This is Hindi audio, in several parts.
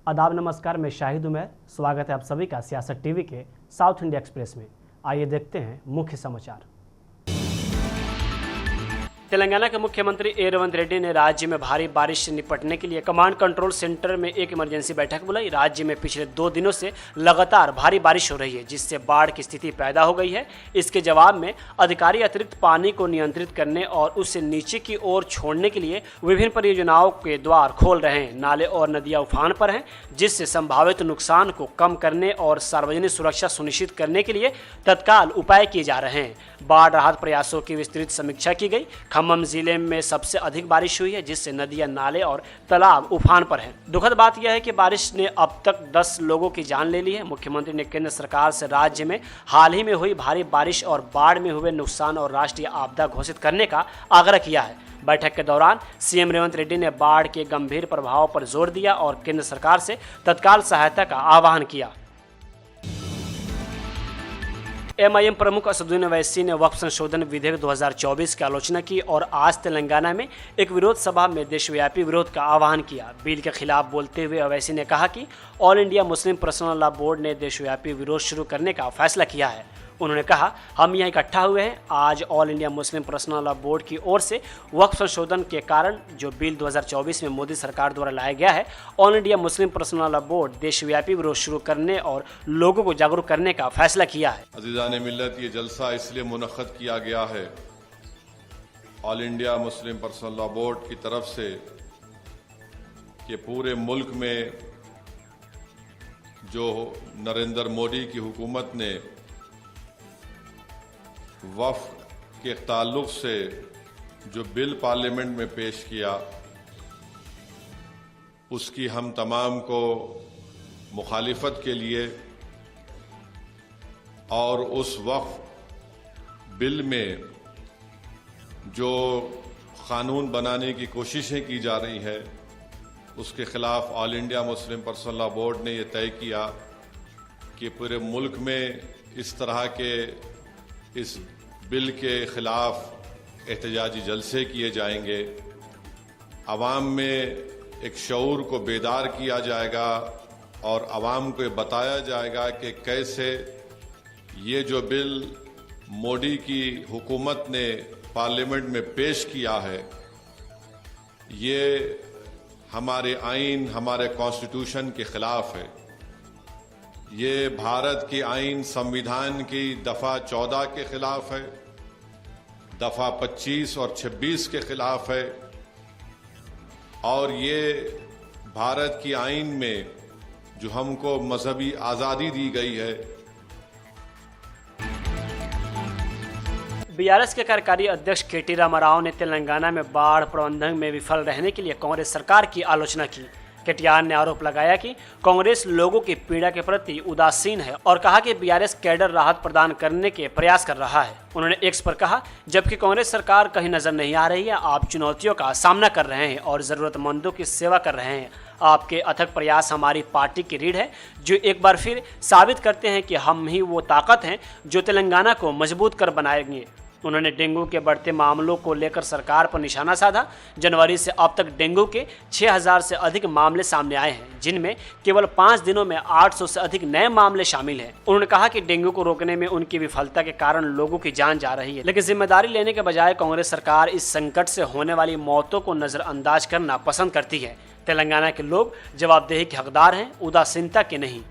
आदाब नमस्कार, मैं शाहिद उमैर। स्वागत है आप सभी का सियासत टीवी के साउथ इंडिया एक्सप्रेस में। आइए देखते हैं मुख्य समाचार। तेलंगाना के मुख्यमंत्री ए रेवंत रेड्डी ने राज्य में भारी बारिश से निपटने के लिए कमांड कंट्रोल सेंटर में एक इमरजेंसी बैठक बुलाई। राज्य में पिछले 2 दिनों से लगातार भारी बारिश हो रही है, जिससे बाढ़ की स्थिति पैदा हो गई है। इसके जवाब में अधिकारी अतिरिक्त पानी को नियंत्रित करने और उससे नीचे की ओर छोड़ने के लिए विभिन्न परियोजनाओं के द्वार खोल रहे हैं। नाले और नदियां उफान पर हैं, जिससे संभावित नुकसान को कम करने और सार्वजनिक सुरक्षा सुनिश्चित करने के लिए तत्काल उपाय किए जा रहे हैं। बाढ़ राहत प्रयासों की विस्तृत समीक्षा की गई। खम्मम जिले में सबसे अधिक बारिश हुई है, जिससे नदियां, नाले और तालाब उफान पर हैं। दुखद बात यह है कि बारिश ने अब तक 10 लोगों की जान ले ली है। मुख्यमंत्री ने केंद्र सरकार से राज्य में हाल ही में हुई भारी बारिश और बाढ़ में हुए नुकसान और राष्ट्रीय आपदा घोषित करने का आग्रह किया है। बैठक के दौरान सीएम रेवंत रेड्डी ने बाढ़ के गंभीर प्रभाव पर जोर दिया और केंद्र सरकार से तत्काल सहायता का आह्वान किया। एमआईएम प्रमुख असदुद्दीन ओवैसी ने वक्फ संशोधन विधेयक 2024 की आलोचना की और आज तेलंगाना में एक विरोध सभा में देशव्यापी विरोध का आह्वान किया। बिल के खिलाफ बोलते हुए ओवैसी ने कहा कि all India Muslim personal law board ने देशव्यापी विरोध शुरू करने का फैसला किया है। उन्होंने कहा, हम यहाँ इकट्ठा हुए हैं आज all India Muslim personal law board की ओर से वक्फ संशोधन के कारण जो बिल 2024 में मोदी सरकार द्वारा लाया गया है। All India Muslim personal law board देशव्यापी विरोध शुरू करने और लोगों को जागरूक करने का फैसला किया है। अज़ीज़ान मिल्लत, ये जलसा इसलिए मुनक़्क़द किया गया है all India Muslim personal law board की तरफ से कि पूरे मुल्क में जो नरेंद्र मोदी की हुकूमत ने वक्फ के ताल्लुक से जो बिल पार्लियामेंट में पेश किया, उसकी हम तमाम को मुखालिफत के लिए और उस वक्फ बिल में जो कानून बनाने की कोशिशें की जा रही हैं, उसके खिलाफ all India Muslim personal law board ने यह तय किया कि पूरे मुल्क में इस तरह के इस बिल के खिलाफ एहतजाजी जलसे किए जाएंगे। आवाम में एक शऊर को बेदार किया जाएगा और आवाम को बताया जाएगा कि कैसे ये जो बिल मोदी की हुकूमत ने पार्लियामेंट में पेश किया है, ये हमारे आइन, हमारे कॉन्स्टिट्यूशन के खिलाफ है। ये भारत की आइन संविधान की दफ़ा 14 के खिलाफ है, दफ़ा 25 और 26 के खिलाफ है और ये भारत की आइन में जो हमको मजहबी आज़ादी दी गई है। बीआरएस के कार्यकारी अध्यक्ष केटी रामाराव ने तेलंगाना में बाढ़ प्रबंधन में विफल रहने के लिए कांग्रेस सरकार की आलोचना की। केटीआर ने आरोप लगाया कि कांग्रेस लोगों की पीड़ा के प्रति उदासीन है और कहा कि बीआरएस कैडर राहत प्रदान करने के प्रयास कर रहा है। उन्होंने एक्स पर कहा, जबकि कांग्रेस सरकार कहीं नजर नहीं आ रही है, आप चुनौतियों का सामना कर रहे हैं और जरूरतमंदों की सेवा कर रहे हैं। आपके अथक प्रयास हमारी पार्टी की रीढ़ है, जो एक बार फिर साबित करते हैं कि हम ही वो ताकत हैं जो तेलंगाना को मजबूत कर बनाएंगे। उन्होंने डेंगू के बढ़ते मामलों को लेकर सरकार पर निशाना साधा। जनवरी से अब तक डेंगू के 6000 से अधिक मामले सामने आए हैं, जिनमें केवल 5 दिनों में 800 से अधिक नए मामले शामिल हैं। उन्होंने कहा कि डेंगू को रोकने में उनकी विफलता के कारण लोगों की जान जा रही है, लेकिन जिम्मेदारी लेने के बजाय कांग्रेस सरकार इस संकट से होने वाली मौतों को नजरअंदाज करना पसंद करती है। तेलंगाना के लोग जवाबदेही के हकदार हैं, उदासीनता के नहीं।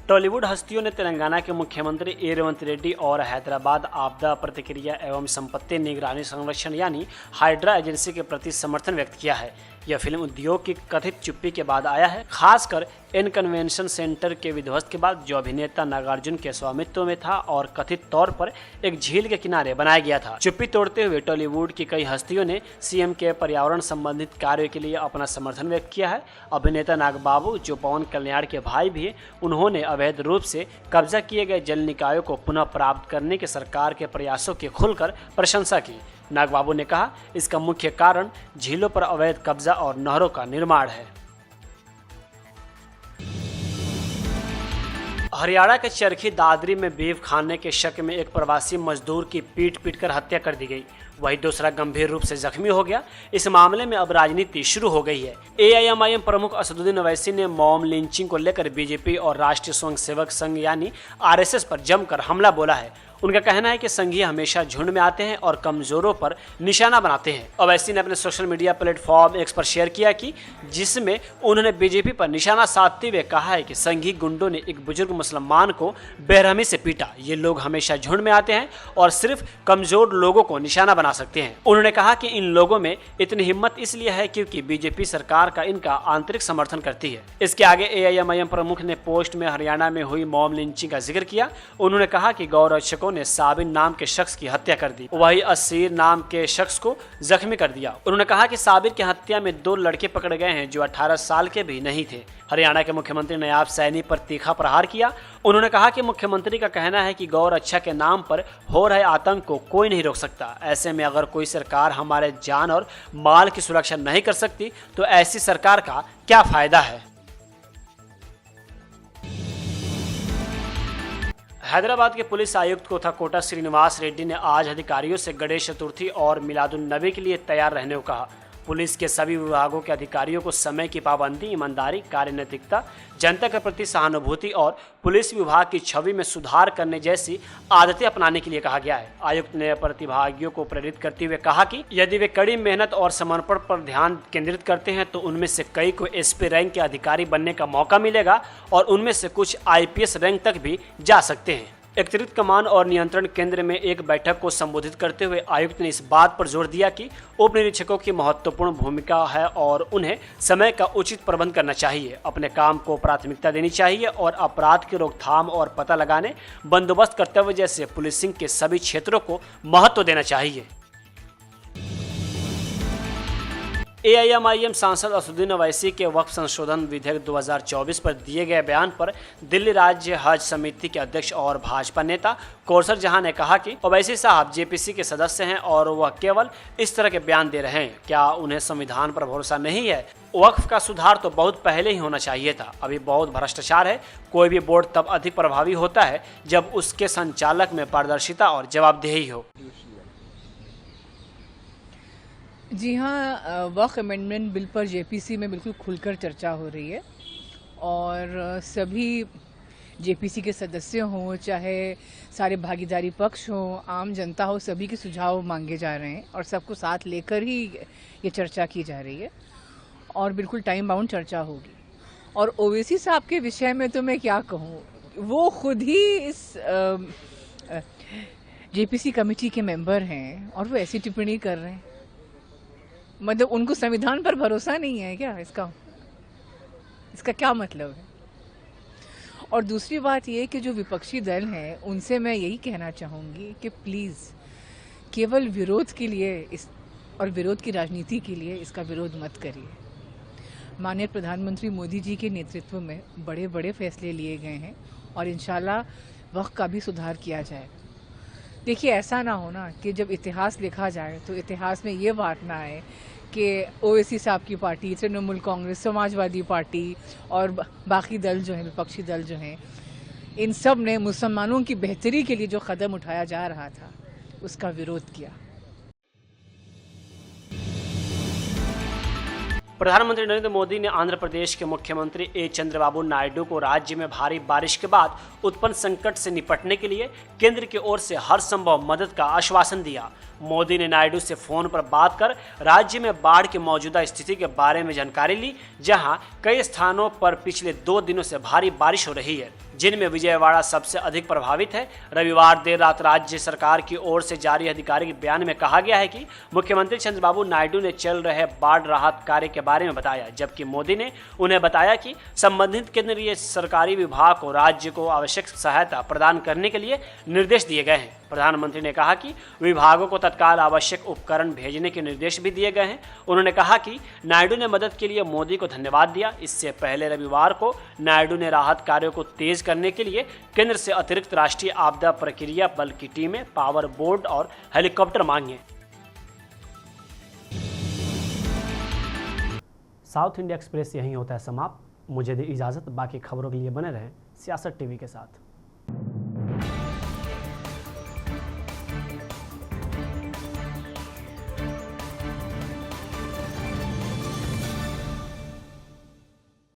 टॉलीवुड हस्तियों ने तेलंगाना के मुख्यमंत्री ए रेवंत रेड्डी और हैदराबाद आपदा प्रतिक्रिया एवं संपत्ति निगरानी संरक्षण यानी हाइड्रा एजेंसी के प्रति समर्थन व्यक्त किया है। यह फिल्म उद्योग की कथित चुप्पी के बाद आया है, खासकर इन कन्वेंशन सेंटर के विध्वस्त के बाद, जो अभिनेता नागार्जुन के स्वामित्व में था और कथित तौर पर एक झील के किनारे बनाया गया था। चुप्पी तोड़ते हुए टॉलीवुड की कई हस्तियों ने सीएम के पर्यावरण संबंधित कार्य के लिए अपना समर्थन व्यक्त किया है। अभिनेता नागबाबू, जो पवन कल्याण के भाई भी हैं, उन्होंने अवैध रूप से कब्जा किए गए जल निकायों को पुनः प्राप्त करने के सरकार के प्रयासों की खुलकर प्रशंसा की। नागबाबू ने कहा, इसका मुख्य कारण झीलों पर अवैध कब्जा और नहरों का निर्माण है। हरियाणा के चरखी दादरी में बीफ खाने के शक में एक प्रवासी मजदूर की पीट कर हत्या कर दी गई। वही दूसरा गंभीर रूप से जख्मी हो गया। इस मामले में अब राजनीति शुरू हो गई है। AIMIM प्रमुख असदुद्दीन ओवैसी ने मॉब लिंचिंग को लेकर बीजेपी और राष्ट्रीय स्वयंसेवक संघ यानी RSS पर जमकर हमला बोला है। उनका कहना है कि संघीय हमेशा झुंड में आते हैं और कमजोरों पर निशाना बनाते हैं। ओवैसी ने अपने सोशल मीडिया प्लेटफॉर्म X पर शेयर किया कि जिसमें उन्होंने बीजेपी पर निशाना साधते हुए कहा है कि संघी गुंडों ने एक बुजुर्ग मुसलमान को बेरहमी से पीटा। ये लोग हमेशा झुंड में आते हैं और सिर्फ कमजोर लोगों को निशाना बना सकते हैं। उन्होंने कहा कि इन लोगों में इतनी हिम्मत इसलिए है क्योंकि बीजेपी सरकार का इनका आंतरिक समर्थन करती है। इसके आगे AIMIM प्रमुख ने पोस्ट में हरियाणा में हुई मॉब लिंचिंग का जिक्र किया। उन्होंने कहा कि गौरक्षकों ने साबिर नाम के शख्स की हत्या कर दी, वही असीर नाम के शख्स को जख्मी कर दिया। उन्होंने कहा कि साबिर की हत्या में 2 लड़के पकड़े गए हैं जो 18 साल के भी नहीं थे। हरियाणा के मुख्यमंत्री नायब सैनी पर तीखा प्रहार किया। उन्होंने कहा कि मुख्यमंत्री का कहना है कि गौ रक्षा के नाम पर हो रहे आतंक को कोई नहीं रोक सकता। ऐसे में अगर कोई सरकार हमारे जान और माल की सुरक्षा नहीं कर सकती तो ऐसी सरकार का क्या फायदा है। हैदराबाद के पुलिस आयुक्त कोथाकोटा श्रीनिवास रेड्डी ने आज अधिकारियों से गणेश चतुर्थी और मिलादुन्नबी के लिए तैयार रहने को कहा। पुलिस के सभी विभागों के अधिकारियों को समय की पाबंदी, ईमानदारी, कार्य नैतिकता, जनता के प्रति सहानुभूति और पुलिस विभाग की छवि में सुधार करने जैसी आदतें अपनाने के लिए कहा गया है। आयुक्त ने प्रतिभागियों को प्रेरित करते हुए कहा कि यदि वे कड़ी मेहनत और समर्पण पर ध्यान केंद्रित करते हैं तो उनमें से कई को SP रैंक के अधिकारी बनने का मौका मिलेगा और उनमें से कुछ IPS रैंक तक भी जा सकते हैं। अतिरिक्त कमान और नियंत्रण केंद्र में एक बैठक को संबोधित करते हुए आयुक्त ने इस बात पर जोर दिया कि उप निरीक्षकों की महत्वपूर्ण भूमिका है और उन्हें समय का उचित प्रबंध करना चाहिए, अपने काम को प्राथमिकता देनी चाहिए और अपराध की रोकथाम और पता लगाने, बंदोबस्त कर्तव्य जैसे पुलिसिंग के सभी क्षेत्रों को महत्व देना चाहिए। AIMIM सांसद असदुद्दीन ओवैसी के वक्फ संशोधन विधेयक 2024 पर दिए गए बयान पर दिल्ली राज्य हज समिति के अध्यक्ष और भाजपा नेता कौसर जहां ने कहा कि ओवैसी साहब JPC के सदस्य हैं और वह केवल इस तरह के बयान दे रहे हैं। क्या उन्हें संविधान पर भरोसा नहीं है? वक्फ का सुधार तो बहुत पहले ही होना चाहिए था। अभी बहुत भ्रष्टाचार है। कोई भी बोर्ड तब अधिक प्रभावी होता है जब उसके संचालक में पारदर्शिता और जवाबदेही हो। जी हाँ, वक्फ अमेंडमेंट बिल पर JPC में बिल्कुल खुलकर चर्चा हो रही है और सभी JPC के सदस्य हों, चाहे सारे भागीदारी पक्ष हों, आम जनता हो, सभी के सुझाव मांगे जा रहे हैं और सबको साथ लेकर ही ये चर्चा की जा रही है और बिल्कुल टाइम बाउंड चर्चा होगी। और ओवैसी साहब के विषय में तो मैं क्या कहूँ, वो खुद ही इस JPC कमेटी के मेंबर हैं और वो ऐसी टिप्पणी कर रहे हैं। मतलब उनको संविधान पर भरोसा नहीं है क्या? इसका क्या मतलब है? और दूसरी बात ये कि जो विपक्षी दल हैं उनसे मैं यही कहना चाहूँगी कि प्लीज़ केवल विरोध के लिए और विरोध की राजनीति के लिए इसका विरोध मत करिए। माननीय प्रधानमंत्री मोदी जी के नेतृत्व में बड़े बड़े फैसले लिए गए हैं और इंशाल्लाह वक्त का भी सुधार किया जाएगा। देखिए, ऐसा ना हो ना कि जब इतिहास लिखा जाए तो इतिहास में ये बात ना आए कि ओवैसी साहब की पार्टी, तृणमूल कांग्रेस, समाजवादी पार्टी और बाकी दल जो हैं, विपक्षी दल जो हैं, इन सब ने मुसलमानों की बेहतरी के लिए जो कदम उठाया जा रहा था उसका विरोध किया। प्रधानमंत्री नरेंद्र मोदी ने आंध्र प्रदेश के मुख्यमंत्री A. चंद्रबाबू नायडू को राज्य में भारी बारिश के बाद उत्पन्न संकट से निपटने के लिए केंद्र की ओर से हर संभव मदद का आश्वासन दिया। मोदी ने नायडू से फोन पर बात कर राज्य में बाढ़ की मौजूदा स्थिति के बारे में जानकारी ली, जहां कई स्थानों पर पिछले 2 दिनों से भारी बारिश हो रही है, जिनमें विजयवाड़ा सबसे अधिक प्रभावित है। रविवार देर रात राज्य सरकार की ओर से जारी आधिकारिक बयान में कहा गया है कि मुख्यमंत्री चंद्रबाबू नायडू ने चल रहे बाढ़ राहत कार्य के बारे में बताया, जबकि मोदी ने उन्हें बताया कि संबंधित केंद्रीय सरकारी विभाग को राज्य को आवश्यक सहायता प्रदान करने के लिए निर्देश दिए गए हैं। प्रधानमंत्री ने कहा कि विभागों को तत्काल आवश्यक उपकरण भेजने के निर्देश भी दिए गए हैं। उन्होंने कहा कि नायडू ने मदद के लिए मोदी को धन्यवाद दिया। इससे पहले रविवार को नायडू ने राहत कार्यों को तेज करने के लिए केंद्र से अतिरिक्त राष्ट्रीय आपदा प्रक्रिया बल की टीमें, पावर बोर्ड और हेलीकॉप्टर मांगे। साउथ इंडिया एक्सप्रेस यहीं होता है समाप्त। मुझे दी इजाज़त। बाकी खबरों के लिए बने रहें सियासत टीवी के साथ।